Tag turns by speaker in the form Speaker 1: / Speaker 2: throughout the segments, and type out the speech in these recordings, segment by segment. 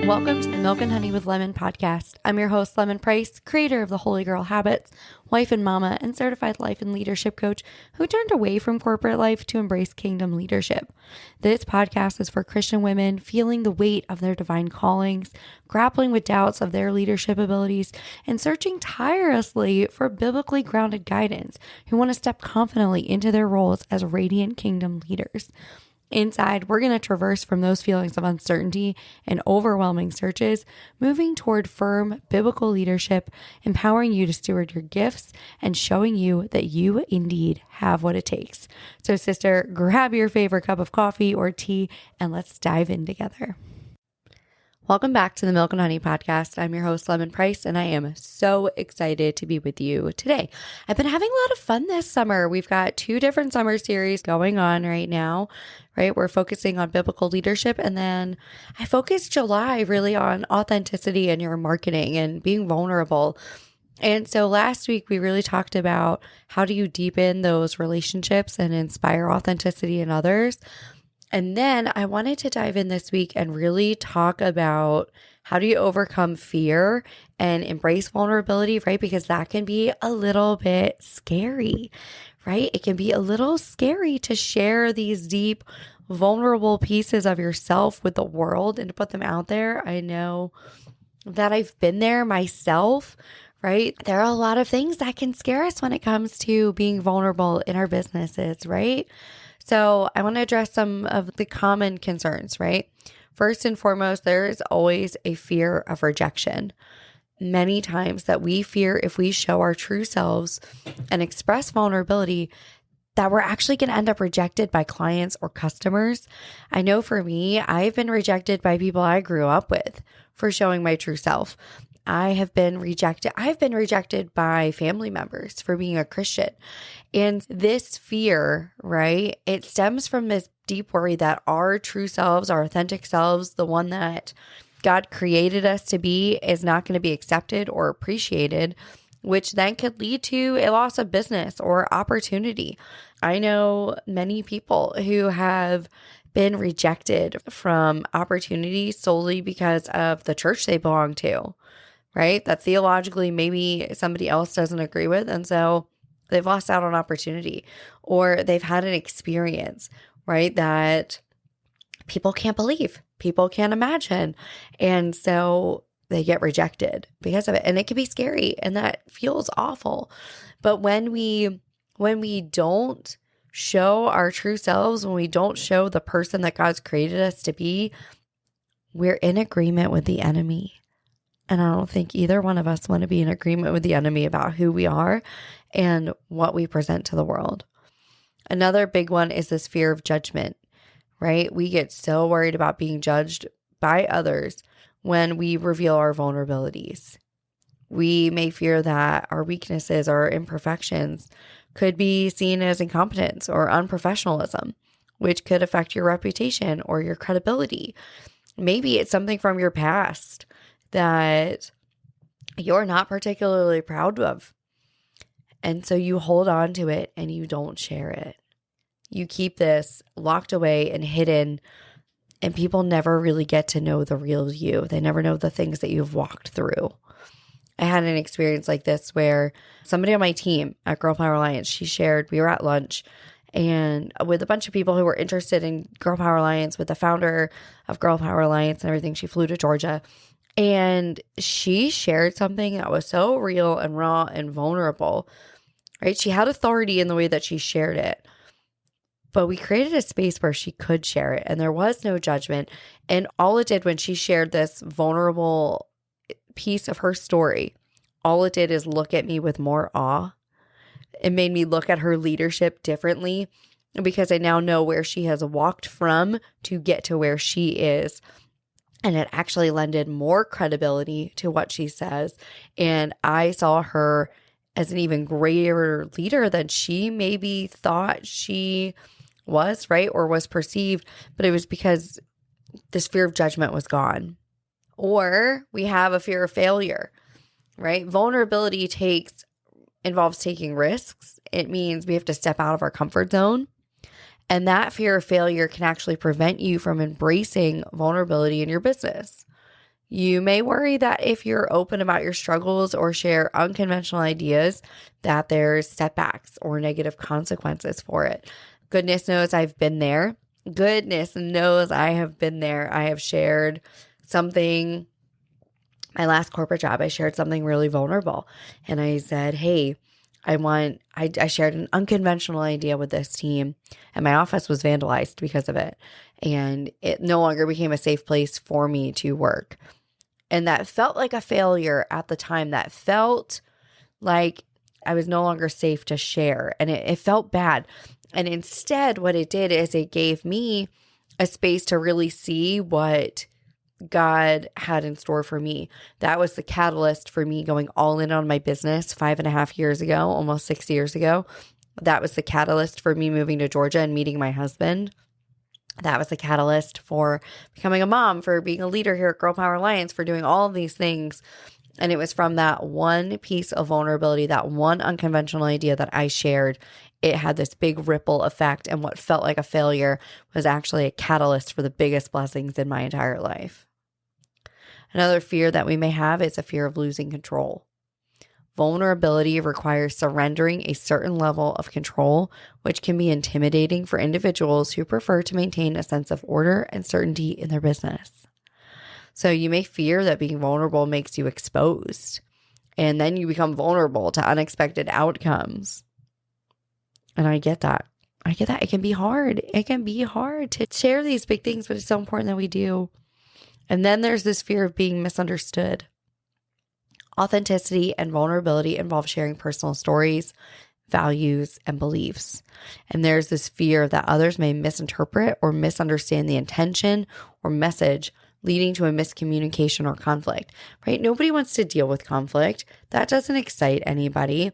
Speaker 1: Welcome to the Milk and Honey with Lemon podcast. I'm your host, Lemon Price, creator of the Holy Girl Habits, wife and mama, and certified life and leadership coach who turned away from corporate life to embrace kingdom leadership. This podcast is for Christian women feeling the weight of their divine callings, grappling with doubts of their leadership abilities, and searching tirelessly for biblically grounded guidance who want to step confidently into their roles as radiant kingdom leaders. Inside, we're going to traverse from those feelings of uncertainty and overwhelming searches, moving toward firm biblical leadership, empowering you to steward your gifts, and showing you that you indeed have what it takes. So, sister, grab your favorite cup of coffee or tea, and let's dive in together. Welcome back to the Milk and Honey podcast. I'm your host, Lemon Price, and I am so excited to be with you today. I've been having a lot of fun this summer. We've got 2 different summer series going on right now, right? We're focusing on biblical leadership, and then I focused July really on authenticity in your marketing and being vulnerable. And so last week, we really talked about how do you deepen those relationships and inspire authenticity in others. And then I wanted to dive in this week and really talk about how do you overcome fear and embrace vulnerability, right? Because that can be a little bit scary, right? It can be a little scary to share these deep, vulnerable pieces of yourself with the world and to put them out there. I know that I've been there myself, right? There are a lot of things that can scare us when it comes to being vulnerable in our businesses, right? So I want to address some of the common concerns, right? First and foremost, there is always a fear of rejection. Many times that we fear if we show our true selves and express vulnerability, that we're actually going to end up rejected by clients or customers. I know for me, I've been rejected by people I grew up with for showing my true self. I've been rejected by family members for being a Christian. And this fear, right, it stems from this deep worry that our true selves, our authentic selves, the one that God created us to be, is not going to be accepted or appreciated, which then could lead to a loss of business or opportunity. I know many people who have been rejected from opportunities solely because of the church they belong to, right? That theologically maybe somebody else doesn't agree with. And so they've lost out on opportunity, or they've had an experience, right, that people can't believe, people can't imagine. And so they get rejected because of it. And it can be scary and that feels awful. But when we don't show our true selves, when we don't show the person that God's created us to be, we're in agreement with the enemy. And I don't think either one of us want to be in agreement with the enemy about who we are and what we present to the world. Another big one is this fear of judgment, right? We get so worried about being judged by others when we reveal our vulnerabilities. We may fear that our weaknesses or imperfections could be seen as incompetence or unprofessionalism, which could affect your reputation or your credibility. Maybe it's something from your past that you're not particularly proud of. And so you hold on to it and you don't share it. You keep this locked away and hidden, and people never really get to know the real you. They never know the things that you've walked through. I had an experience like this where somebody on my team at Girl Power Alliance, we were at lunch and with a bunch of people who were interested in Girl Power Alliance, with the founder of Girl Power Alliance and everything. She flew to Georgia. And she shared something that was so real and raw and vulnerable, right? She had authority in the way that she shared it, but we created a space where she could share it and there was no judgment. And all it did when she shared this vulnerable piece of her story, all it did is look at me with more awe. It made me look at her leadership differently because I now know where she has walked from to get to where she is. And it actually lended more credibility to what she says. And I saw her as an even greater leader than she maybe thought she was, right? Or was perceived. But it was because this fear of judgment was gone. Or we have a fear of failure, right? Vulnerability involves taking risks. It means we have to step out of our comfort zone. And that fear of failure can actually prevent you from embracing vulnerability in your business. You may worry that if you're open about your struggles or share unconventional ideas, that there's setbacks or negative consequences for it. Goodness knows I've been there. Goodness knows I have been there. I have shared something, my last corporate job, I shared something really vulnerable. And I said, hey, I shared an unconventional idea with this team, and my office was vandalized because of it. And it no longer became a safe place for me to work. And that felt like a failure at the time. That felt like I was no longer safe to share. And it felt bad. And instead, what it did is it gave me a space to really see what God had in store for me. That was the catalyst for me going all in on my business 5.5 years ago, almost 6 years ago. That was the catalyst for me moving to Georgia and meeting my husband. That was the catalyst for becoming a mom, for being a leader here at Girl Power Alliance, for doing all of these things. And it was from that one piece of vulnerability, that one unconventional idea that I shared. It had this big ripple effect. And what felt like a failure was actually a catalyst for the biggest blessings in my entire life. Another fear that we may have is a fear of losing control. Vulnerability requires surrendering a certain level of control, which can be intimidating for individuals who prefer to maintain a sense of order and certainty in their business. So you may fear that being vulnerable makes you exposed, and then you become vulnerable to unexpected outcomes. And I get that. It can be hard. It can be hard to share these big things, but it's so important that we do. And then there's this fear of being misunderstood. Authenticity and vulnerability involve sharing personal stories, values, and beliefs. And there's this fear that others may misinterpret or misunderstand the intention or message, leading to a miscommunication or conflict, right? Nobody wants to deal with conflict. That doesn't excite anybody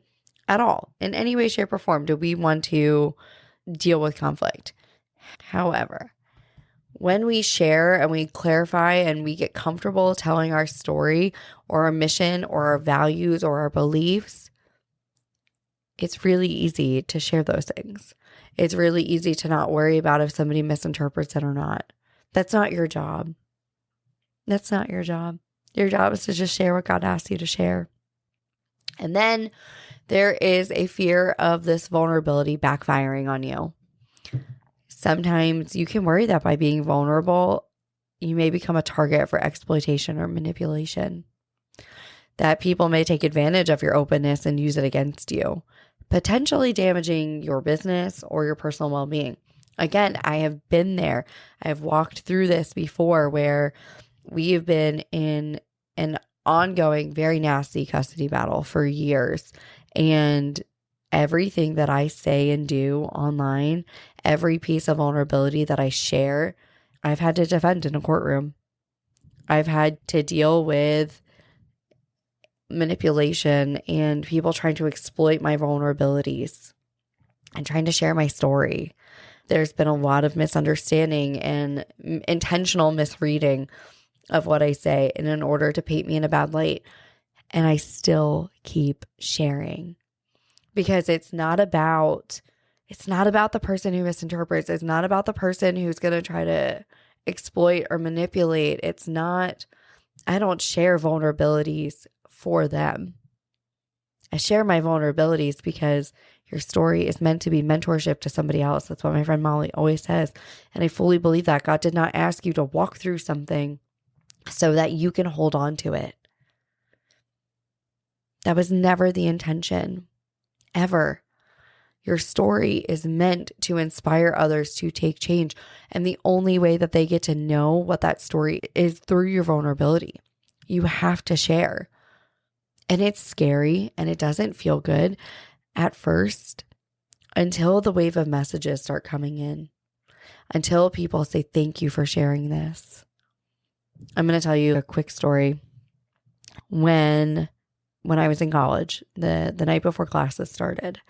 Speaker 1: at all. In any way, shape, or form do we want to deal with conflict. However, when we share and we clarify and we get comfortable telling our story or our mission or our values or our beliefs, it's really easy to share those things. It's really easy to not worry about if somebody misinterprets it or not. That's not your job. That's not your job. Your job is to just share what God asks you to share. And then there is a fear of this vulnerability backfiring on you. Sometimes you can worry that by being vulnerable, you may become a target for exploitation or manipulation. That people may take advantage of your openness and use it against you, potentially damaging your business or your personal well-being. Again, I have been there. I have walked through this before where we have been in an ongoing, very nasty custody battle for years. And everything that I say and do online, every piece of vulnerability that I share, I've had to defend in a courtroom. I've had to deal with manipulation and people trying to exploit my vulnerabilities and trying to share my story. There's been a lot of misunderstanding and intentional misreading of what I say in order to paint me in a bad light. And I still keep sharing because it's not about the person who misinterprets. It's not about the person who's going to try to exploit or manipulate. I don't share vulnerabilities for them. I share my vulnerabilities because your story is meant to be mentorship to somebody else. That's what my friend Molly always says. And I fully believe that God did not ask you to walk through something so that you can hold on to it. That was never the intention, ever. Your story is meant to inspire others to take change. And the only way that they get to know what that story is through your vulnerability. You have to share. And it's scary and it doesn't feel good at first until the wave of messages start coming in. Until people say, thank you for sharing this. I'm going to tell you a quick story. When I was in college, the night before classes started,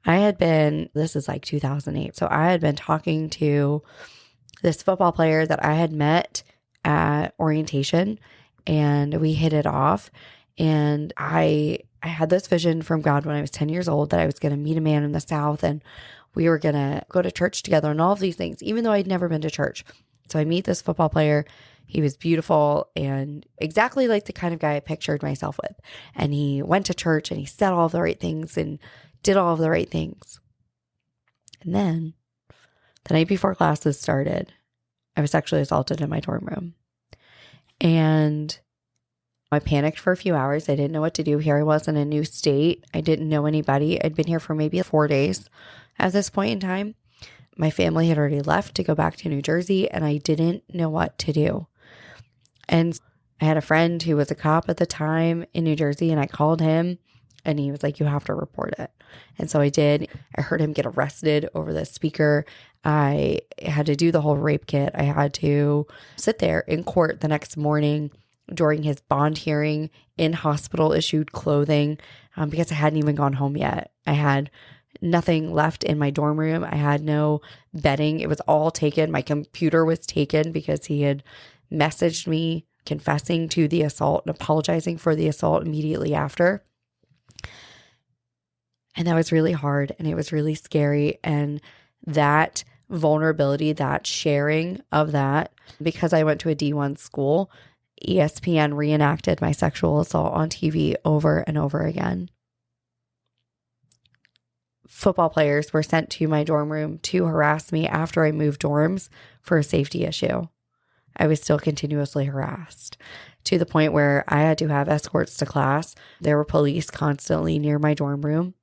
Speaker 1: this is like 2008. So I had been talking to this football player that I had met at orientation and we hit it off. And I had this vision from God when I was 10 years old that I was going to meet a man in the South and we were going to go to church together and all of these things, even though I'd never been to church. So I meet this football player. He was beautiful and exactly like the kind of guy I pictured myself with. And he went to church and he said all of the right things and did all of the right things. And then the night before classes started, I was sexually assaulted in my dorm room. And I panicked for a few hours. I didn't know what to do. Here I was in a new state. I didn't know anybody. I'd been here for maybe 4 days at this point in time. My family had already left to go back to New Jersey, and I didn't know what to do. And I had a friend who was a cop at the time in New Jersey, and I called him, and he was like, you have to report it. And so I did. I heard him get arrested over the speaker. I had to do the whole rape kit. I had to sit there in court the next morning during his bond hearing in hospital issued clothing because I hadn't even gone home yet. I had nothing left in my dorm room. I had no bedding. It was all taken. My computer was taken because he had messaged me confessing to the assault and apologizing for the assault immediately after. And that was really hard and it was really scary. And that vulnerability, that sharing of that, because I went to a D1 school, ESPN reenacted my sexual assault on TV over and over again. Football players were sent to my dorm room to harass me after I moved dorms for a safety issue. I was still continuously harassed to the point where I had to have escorts to class. There were police constantly near my dorm room.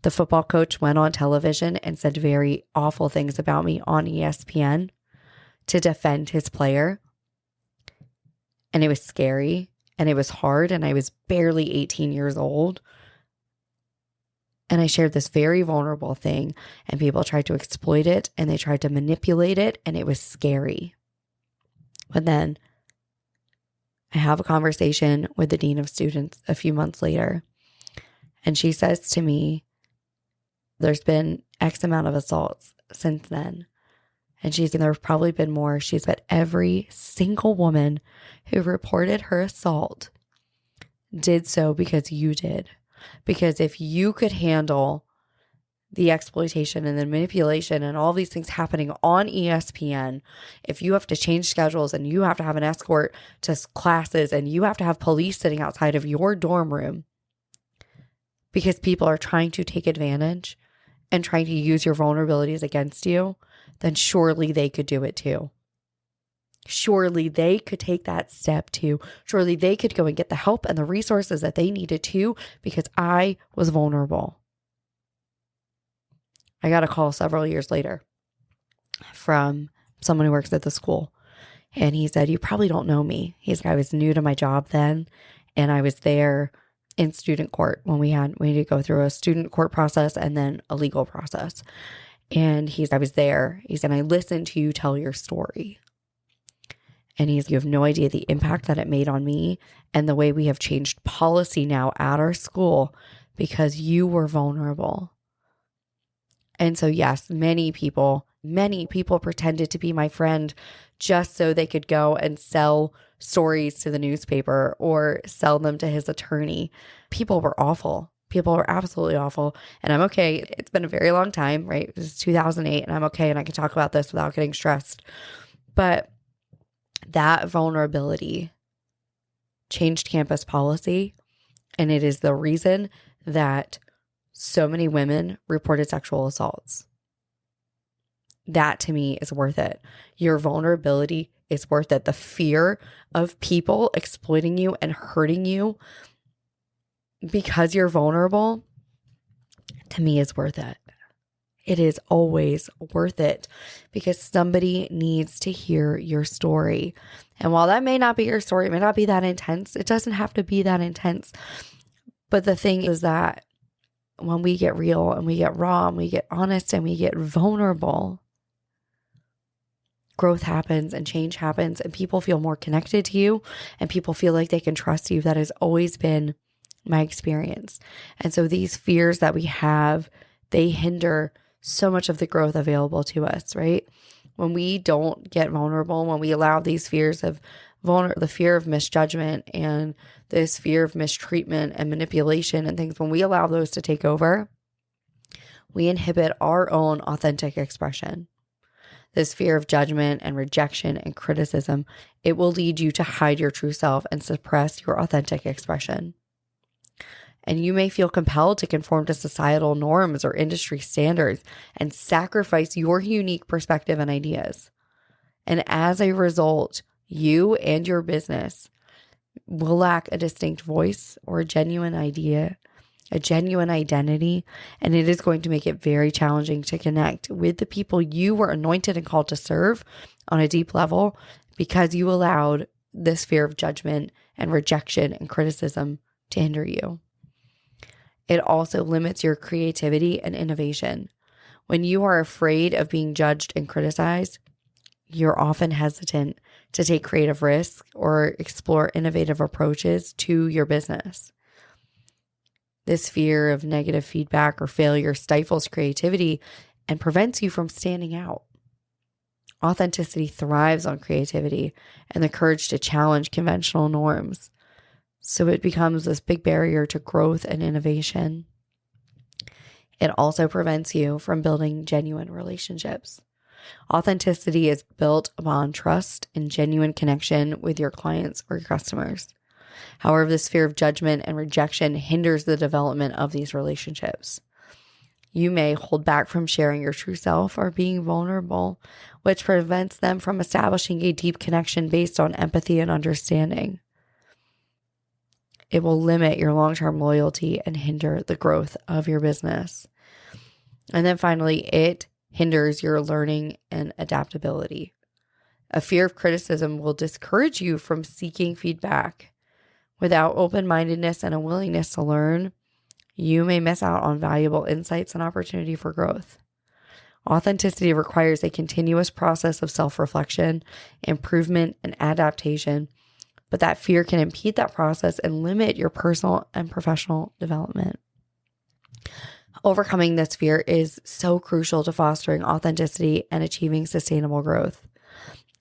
Speaker 1: The football coach went on television and said very awful things about me on ESPN to defend his player. And it was scary and it was hard and I was barely 18 years old. And I shared this very vulnerable thing and people tried to exploit it and they tried to manipulate it and it was scary. But then I have a conversation with the dean of students a few months later and she says to me, there's been X amount of assaults since then. And she's there's probably been more. She's but every single woman who reported her assault did so because you did. Because if you could handle the exploitation and the manipulation and all these things happening on ESPN, if you have to change schedules and you have to have an escort to classes and you have to have police sitting outside of your dorm room because people are trying to take advantage and trying to use your vulnerabilities against you, then surely they could do it too. Surely they could take that step too. Surely they could go and get the help and the resources that they needed too, because I was vulnerable. I got a call several years later from someone who works at the school. And he said, you probably don't know me. I was new to my job then. And I was there in student court when we had to go through a student court process and then a legal process. And I was there. He said, I listened to you tell your story. And you have no idea the impact that it made on me and the way we have changed policy now at our school because you were vulnerable. And so, yes, many people pretended to be my friend just so they could go and sell stories to the newspaper or sell them to his attorney. People were awful. People were absolutely awful. And I'm okay. It's been a very long time, right? It was 2008 and I'm okay. And I can talk about this without getting stressed. But that vulnerability changed campus policy. And it is the reason that so many women reported sexual assaults. That to me is worth it. Your vulnerability is worth it. The fear of people exploiting you and hurting you because you're vulnerable, to me is worth it. It is always worth it because somebody needs to hear your story. And while that may not be your story, it may not be that intense. It doesn't have to be that intense. But the thing is that when we get real and we get raw and we get honest and we get vulnerable, growth happens and change happens and people feel more connected to you and people feel like they can trust you. That has always been my experience. And so these fears that we have, they hinder so much of the growth available to us, right? When we don't get vulnerable, when we allow these fears of the fear of misjudgment and this fear of mistreatment and manipulation and things, when we allow those to take over, we inhibit our own authentic expression. This fear of judgment and rejection and criticism, it will lead you to hide your true self and suppress your authentic expression. And you may feel compelled to conform to societal norms or industry standards and sacrifice your unique perspective and ideas. And as a result, you and your business will lack a distinct voice or a genuine idea, a genuine identity, and it is going to make it very challenging to connect with the people you were anointed and called to serve on a deep level because you allowed this fear of judgment and rejection and criticism to hinder you. It also limits your creativity and innovation. When you are afraid of being judged and criticized, you're often hesitant to take creative risks or explore innovative approaches to your business. This fear of negative feedback or failure stifles creativity and prevents you from standing out. Authenticity thrives on creativity and the courage to challenge conventional norms. So it becomes this big barrier to growth and innovation. It also prevents you from building genuine relationships. Authenticity is built upon trust and genuine connection with your clients or your customers. However, this fear of judgment and rejection hinders the development of these relationships. You may hold back from sharing your true self or being vulnerable, which prevents them from establishing a deep connection based on empathy and understanding. It will limit your long-term loyalty and hinder the growth of your business. And then finally, it hinders your learning and adaptability. A fear of criticism will discourage you from seeking feedback. Without open-mindedness and a willingness to learn, you may miss out on valuable insights and opportunity for growth. Authenticity requires a continuous process of self-reflection, improvement, and adaptation, but that fear can impede that process and limit your personal and professional development. Overcoming this fear is so crucial to fostering authenticity and achieving sustainable growth.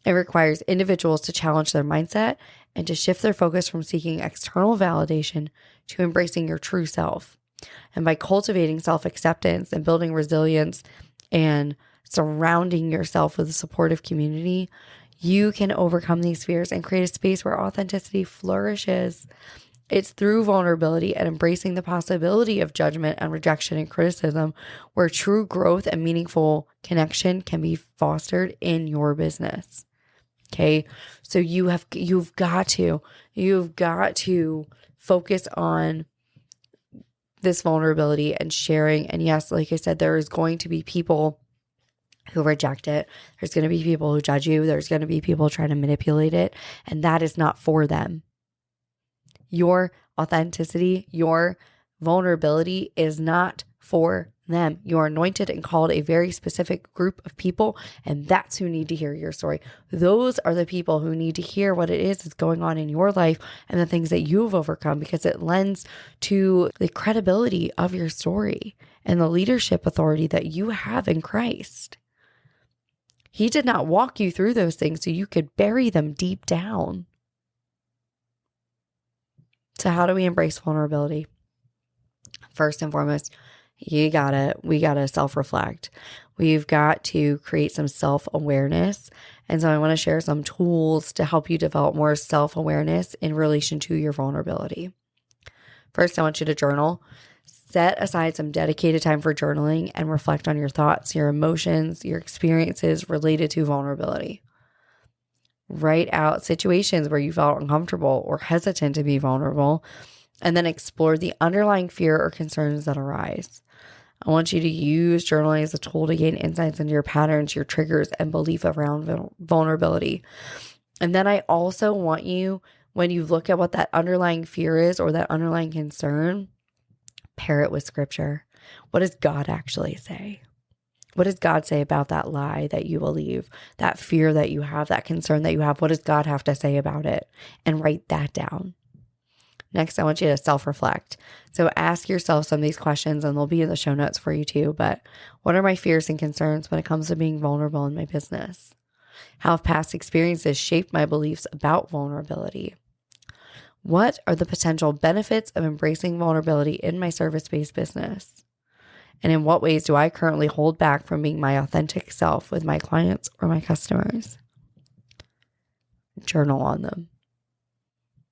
Speaker 1: It requires individuals to challenge their mindset and to shift their focus from seeking external validation to embracing your true self. And by cultivating self-acceptance and building resilience and surrounding yourself with a supportive community, you can overcome these fears and create a space where authenticity flourishes. It's through vulnerability and embracing the possibility of judgment and rejection and criticism where true growth and meaningful connection can be fostered in your business. Okay, so you've got to focus on this vulnerability and sharing. And yes, like I said, there is going to be people who reject it. There's going to be people who judge you. There's going to be people trying to manipulate it. And that is not for them. Your authenticity, your vulnerability is not for them. You are anointed and called a very specific group of people, and that's who need to hear your story. Those are the people who need to hear what it is that's going on in your life and the things that you've overcome, because it lends to the credibility of your story and the leadership authority that you have in Christ. He did not walk you through those things so you could bury them deep down. So how do we embrace vulnerability? First and foremost, we gotta self-reflect. We've got to create some self-awareness. And so I want to share some tools to help you develop more self-awareness in relation to your vulnerability. First, I want you to journal. Set aside some dedicated time for journaling and reflect on your thoughts, your emotions, your experiences related to vulnerability. Write out situations where you felt uncomfortable or hesitant to be vulnerable, and then explore the underlying fear or concerns that arise. I want you to use journaling as a tool to gain insights into your patterns, your triggers, and belief around vulnerability. And then I also want you, when you look at what that underlying fear is or that underlying concern, pair it with scripture. What does God actually say? What does God say about that lie that you believe, that fear that you have, that concern that you have? What does God have to say about it? And write that down. Next, I want you to self-reflect. So ask yourself some of these questions, and they'll be in the show notes for you too. But what are my fears and concerns when it comes to being vulnerable in my business? How have past experiences shaped my beliefs about vulnerability? What are the potential benefits of embracing vulnerability in my service-based business? And in what ways do I currently hold back from being my authentic self with my clients or my customers? Journal on them.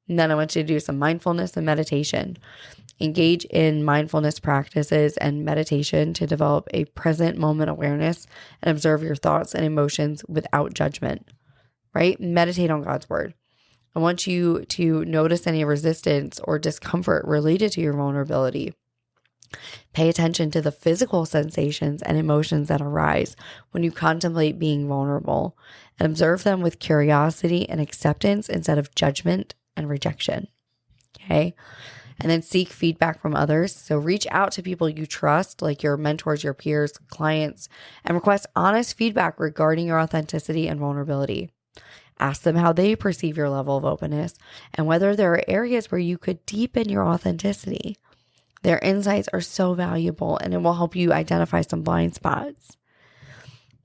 Speaker 1: And then I want you to do some mindfulness and meditation. Engage in mindfulness practices and meditation to develop a present moment awareness and observe your thoughts and emotions without judgment, right? Meditate on God's word. I want you to notice any resistance or discomfort related to your vulnerability. Pay attention to the physical sensations and emotions that arise when you contemplate being vulnerable, and observe them with curiosity and acceptance instead of judgment and rejection. Okay? And then seek feedback from others. So reach out to people you trust, like your mentors, your peers, clients, and request honest feedback regarding your authenticity and vulnerability. Ask them how they perceive your level of openness and whether there are areas where you could deepen your authenticity. Their insights are so valuable, and it will help you identify some blind spots.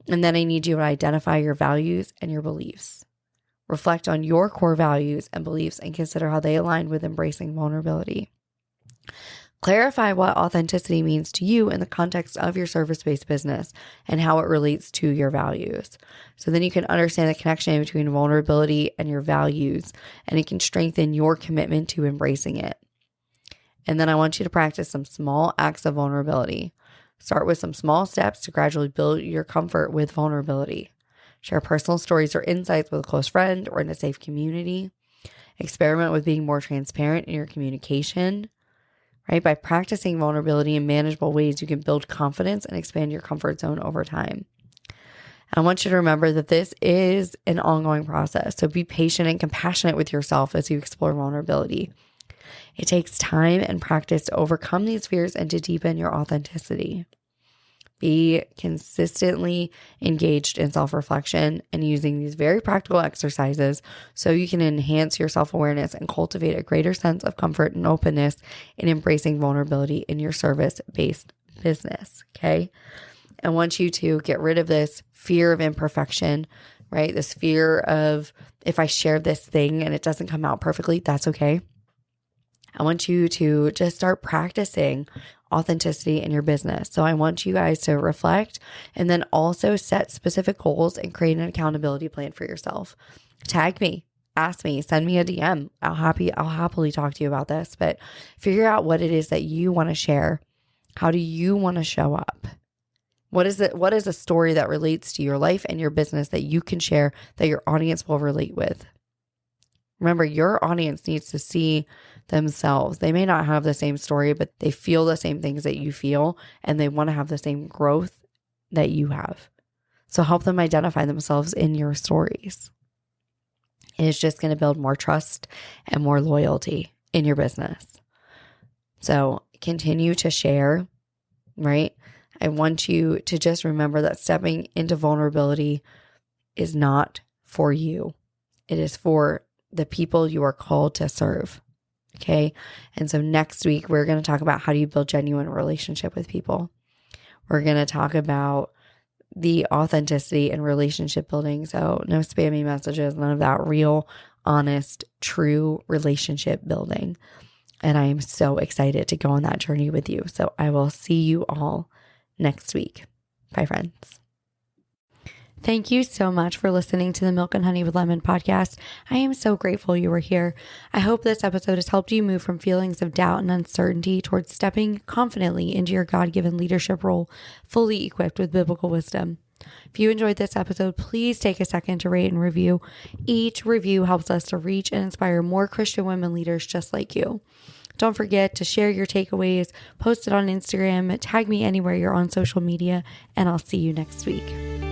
Speaker 1: And then I need you to identify your values and your beliefs. Reflect on your core values and beliefs and consider how they align with embracing vulnerability. Clarify what authenticity means to you in the context of your service-based business and how it relates to your values. So then you can understand the connection between vulnerability and your values, and it can strengthen your commitment to embracing it. And then I want you to practice some small acts of vulnerability. Start with some small steps to gradually build your comfort with vulnerability. Share personal stories or insights with a close friend or in a safe community. Experiment with being more transparent in your communication. Right? By practicing vulnerability in manageable ways, you can build confidence and expand your comfort zone over time. I want you to remember that this is an ongoing process. So be patient and compassionate with yourself as you explore vulnerability. It takes time and practice to overcome these fears and to deepen your authenticity. Be consistently engaged in self-reflection and using these very practical exercises so you can enhance your self-awareness and cultivate a greater sense of comfort and openness in embracing vulnerability in your service-based business, okay? I want you to get rid of this fear of imperfection, right? This fear of if I share this thing and it doesn't come out perfectly, that's okay. I want you to just start practicing authenticity in your business. So I want you guys to reflect and then also set specific goals and create an accountability plan for yourself. Tag me, ask me, send me a DM. I'll happily talk to you about this, but figure out what it is that you want to share. How do you want to show up? What is a story that relates to your life and your business that you can share that your audience will relate with? Remember, your audience needs to see themselves. They may not have the same story, but they feel the same things that you feel, and they want to have the same growth that you have. So help them identify themselves in your stories. And it's just going to build more trust and more loyalty in your business. So continue to share, right? I want you to just remember that stepping into vulnerability is not for you. It is for the people you are called to serve. Okay. And so next week, we're going to talk about how do you build genuine relationship with people. We're going to talk about the authenticity and relationship building. So no spammy messages, none of that, real, honest, true relationship building. And I am so excited to go on that journey with you. So I will see you all next week. Bye, friends. Thank you so much for listening to the Milk and Honey with Lemon podcast. I am so grateful you were here. I hope this episode has helped you move from feelings of doubt and uncertainty towards stepping confidently into your God-given leadership role, fully equipped with biblical wisdom. If you enjoyed this episode, please take a second to rate and review. Each review helps us to reach and inspire more Christian women leaders just like you. Don't forget to share your takeaways, post it on Instagram, tag me anywhere you're on social media, and I'll see you next week.